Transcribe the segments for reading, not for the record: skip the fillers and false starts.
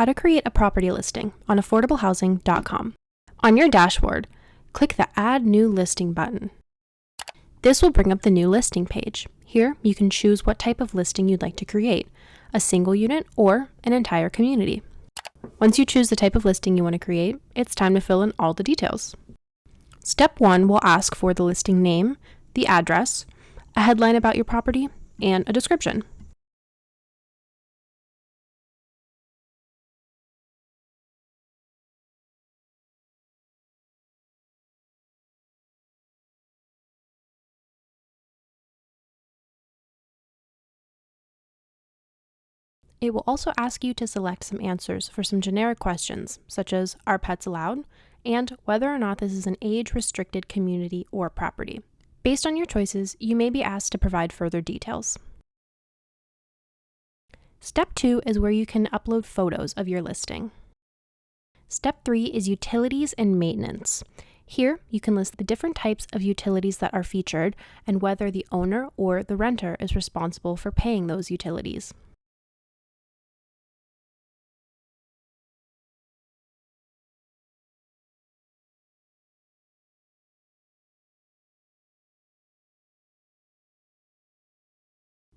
how to create a property listing on affordablehousing.com. On your dashboard, click the Add New Listing button. This will bring up the new listing page. Here, you can choose what type of listing you'd like to create, a single unit or an entire community. Once you choose the type of listing you want to create, it's time to fill in all the details. Step 1 will ask for the listing name, the address, a headline about your property, and a description. It will also ask you to select some answers for some generic questions, such as, are pets allowed? And whether or not this is an age-restricted community or property. Based on your choices, you may be asked to provide further details. Step 2 is where you can upload photos of your listing. Step 3 is utilities and maintenance. Here, you can list the different types of utilities that are featured and whether the owner or the renter is responsible for paying those utilities.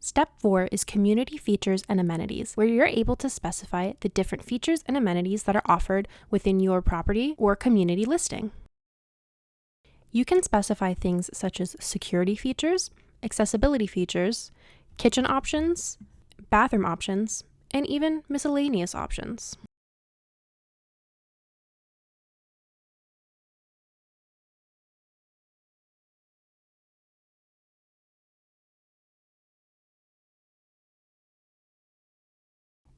Step 4 is community features and amenities, where you're able to specify the different features and amenities that are offered within your property or community listing. You can specify things such as security features, accessibility features, kitchen options, bathroom options, and even miscellaneous options.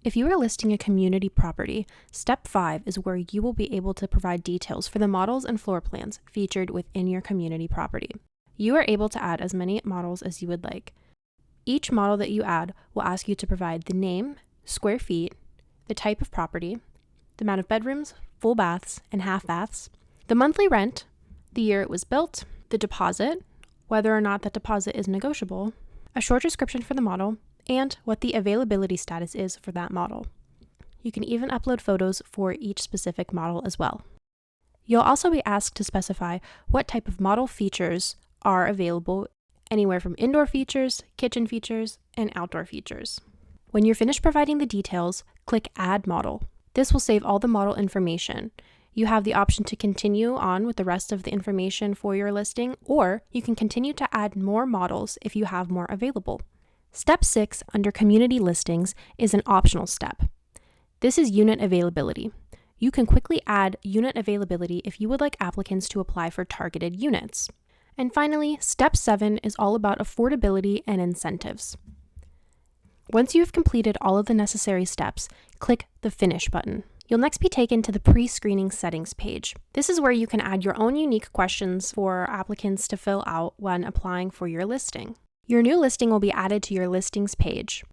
If you are listing a community property, Step 5 is where you will be able to provide details for the models and floor plans featured within your community property. You are able to add as many models as you would like. Each model that you add will ask you to provide the name, square feet, the type of property, the amount of bedrooms, full baths, and half baths, the monthly rent, the year it was built, the deposit, whether or not that deposit is negotiable, a short description for the model, and what the availability status is for that model. You can even upload photos for each specific model as well. You'll also be asked to specify what type of model features are available, anywhere from indoor features, kitchen features, and outdoor features. When you're finished providing the details, click Add Model. This will save all the model information. You have the option to continue on with the rest of the information for your listing, or you can continue to add more models if you have more available. Step 6 under Community Listings is an optional step. This is unit availability. You can quickly add unit availability if you would like applicants to apply for targeted units. And finally, Step 7 is all about affordability and incentives. Once you have completed all of the necessary steps, click the Finish button. You'll next be taken to the pre-screening settings page. This is where you can add your own unique questions for applicants to fill out when applying for your listing. Your new listing will be added to your listings page.